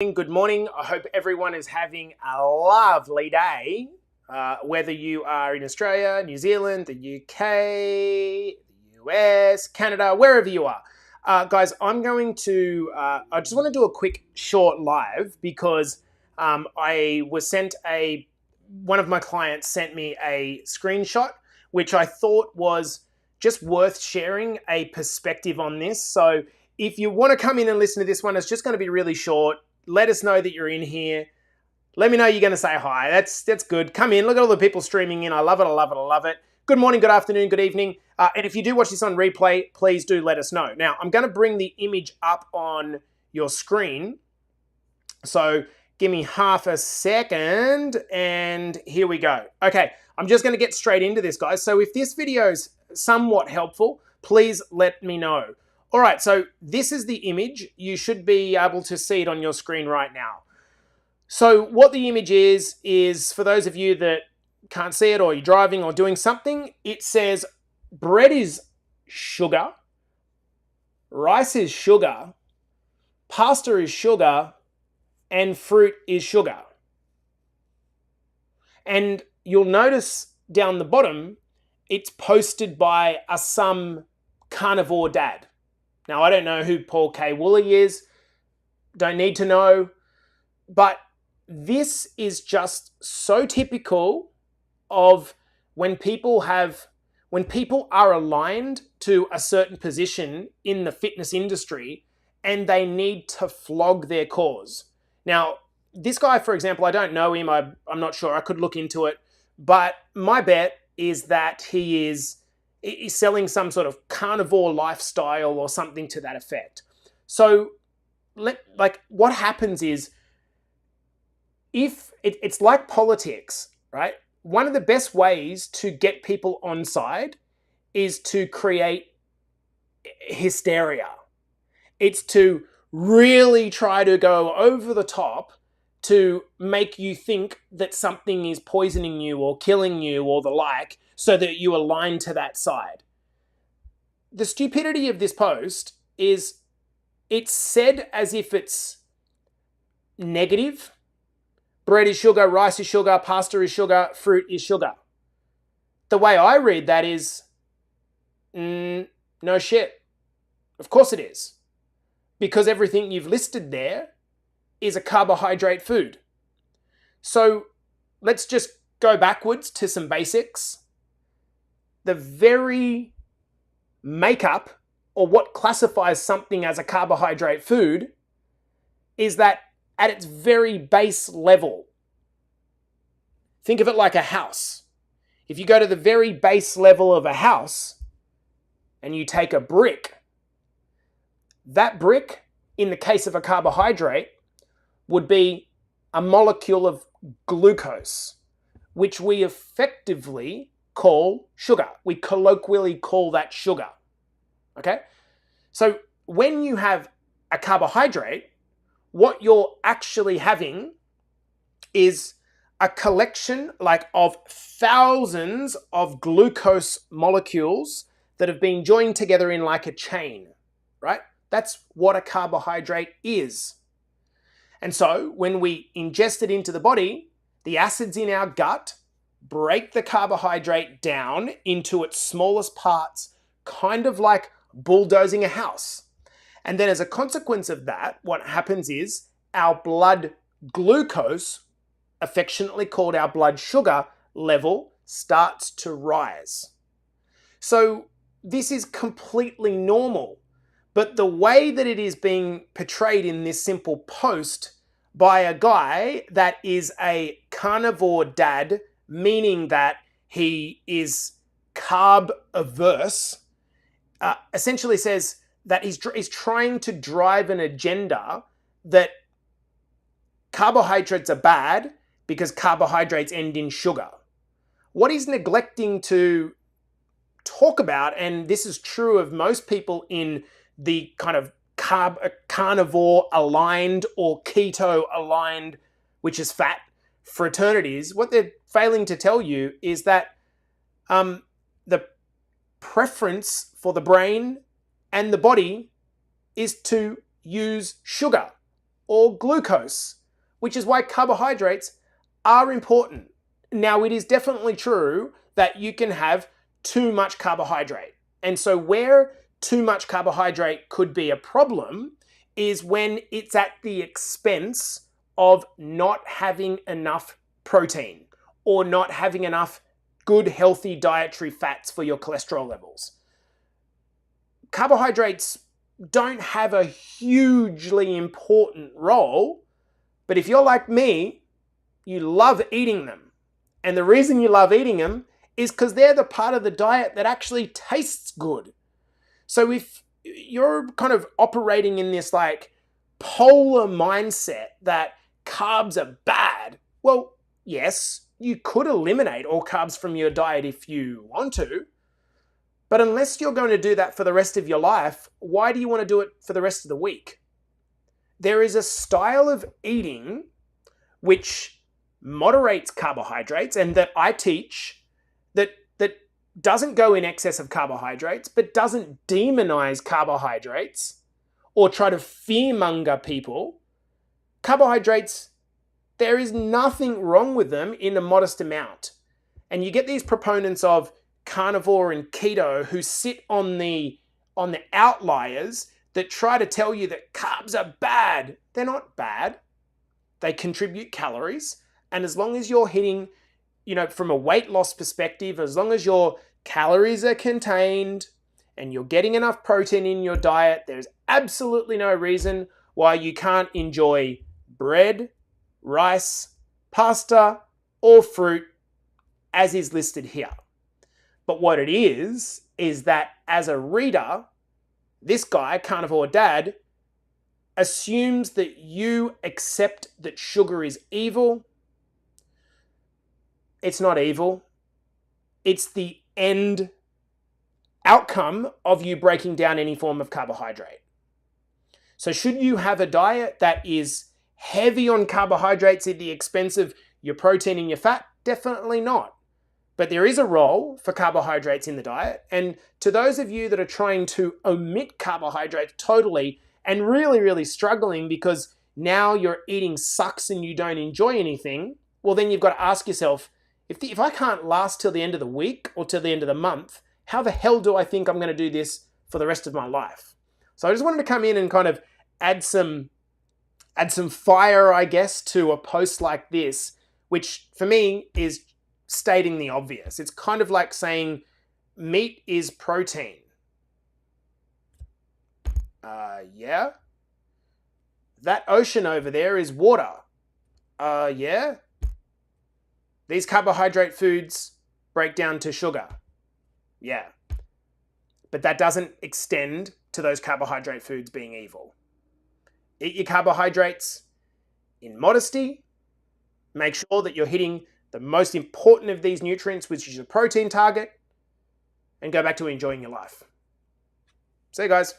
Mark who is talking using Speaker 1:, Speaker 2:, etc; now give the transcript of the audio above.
Speaker 1: Good morning. I hope everyone is having a lovely day. Whether you are in Australia, New Zealand, the UK, the US, Canada, wherever you are. Guys, I just want to do a quick short live because one of my clients sent me a screenshot, which I thought was just worth sharing a perspective on this. So if you want to come in and listen to this one, it's just going to be really short. Let us know that you're in here. Let me know you're going to say hi. That's good. Come in. Look at all the people streaming in. I love it. I love it. I love it. Good morning, good afternoon, good evening. And if you do watch this on replay, please do let us know. Now, I'm going to bring the image up on your screen. So give me half a second and here we go. Okay, I'm just going to get straight into this, guys. So if this video is somewhat helpful, please let me know. All right, so this is the image. You should be able to see it on your screen right now. So what the image is for those of you that can't see it or you're driving or doing something, it says bread is sugar, rice is sugar, pasta is sugar, and fruit is sugar. And you'll notice down the bottom, it's posted by some carnivore dad. Now, I don't know who Paul K. Woolley is, don't need to know, but this is just so typical of when people are aligned to a certain position in the fitness industry and they need to flog their cause. Now, this guy, for example, I don't know him, I'm not sure, I could look into it, but my bet is that he's selling some sort of carnivore lifestyle or something to that effect. So, what happens is, if it's like politics, right? One of the best ways to get people on side is to create hysteria. It's to really try to go over the top to make you think that something is poisoning you or killing you or the like, so that you align to that side. The stupidity of this post is it's said as if it's negative. Bread is sugar, rice is sugar, pasta is sugar, fruit is sugar. The way I read that is, no shit. Of course it is. Because everything you've listed there is a carbohydrate food. So let's just go backwards to some basics. The very makeup, or what classifies something as a carbohydrate food, is that at its very base level, think of it like a house. If you go to the very base level of a house and you take a brick, that brick, in the case of a carbohydrate, would be a molecule of glucose, which we effectively call sugar. We colloquially call that sugar. Okay? So when you have a carbohydrate, what you're actually having is a collection of thousands of glucose molecules that have been joined together in like a chain, right? That's what a carbohydrate is. And so when we ingest it into the body, the acids in our gut break the carbohydrate down into its smallest parts, kind of like bulldozing a house. And then as a consequence of that, what happens is our blood glucose, affectionately called our blood sugar level, starts to rise. So this is completely normal. But the way that it is being portrayed in this simple post by a guy that is a carnivore dad, meaning that he is carb averse, essentially says that he's trying to drive an agenda that carbohydrates are bad because carbohydrates end in sugar. What he's neglecting to talk about, and this is true of most people in the kind of carnivore aligned or keto aligned, which is fat, fraternities, what they're failing to tell you is that the preference for the brain and the body is to use sugar. or glucose, which is why carbohydrates are important. Now, it is definitely true that you can have too much carbohydrate. And so where too much carbohydrate could be a problem is when it's at the expense of not having enough protein or not having enough good, healthy dietary fats for your cholesterol levels. Carbohydrates don't have a hugely important role, but if you're like me, you love eating them. And the reason you love eating them is because they're the part of the diet that actually tastes good. So if you're kind of operating in this like polar mindset that carbs are bad, well, yes, you could eliminate all carbs from your diet if you want to, but unless you're going to do that for the rest of your life, why do you want to do it for the rest of the week? There is a style of eating which moderates carbohydrates and that I teach that doesn't go in excess of carbohydrates, but doesn't demonize carbohydrates or try to fearmonger people. Carbohydrates, there is nothing wrong with them in a modest amount. And you get these proponents of carnivore and keto who sit on the outliers that try to tell you that carbs are bad. They're not bad. They contribute calories. And as long as you're hitting, from a weight loss perspective, as long as your calories are contained and you're getting enough protein in your diet, there's absolutely no reason why you can't enjoy bread, rice, pasta, or fruit as is listed here. But what it is that as a reader, this guy, Carnivore Dad, assumes that you accept that sugar is evil. It's not evil. It's the end outcome of you breaking down any form of carbohydrate. So should you have a diet that is heavy on carbohydrates at the expense of your protein and your fat? Definitely not. But there is a role for carbohydrates in the diet. And to those of you that are trying to omit carbohydrates totally and really, really struggling because now your eating sucks and you don't enjoy anything, well, then you've got to ask yourself, if I can't last till the end of the week or till the end of the month, how the hell do I think I'm going to do this for the rest of my life? So I just wanted to come in and kind of add some fire, I guess, to a post like this, which for me is stating the obvious. It's kind of like saying meat is protein. Yeah. That ocean over there is water. Yeah. These carbohydrate foods break down to sugar. Yeah. But that doesn't extend to those carbohydrate foods being evil. Eat your carbohydrates in modesty. Make sure that you're hitting the most important of these nutrients, which is your protein target, and go back to enjoying your life. See you guys.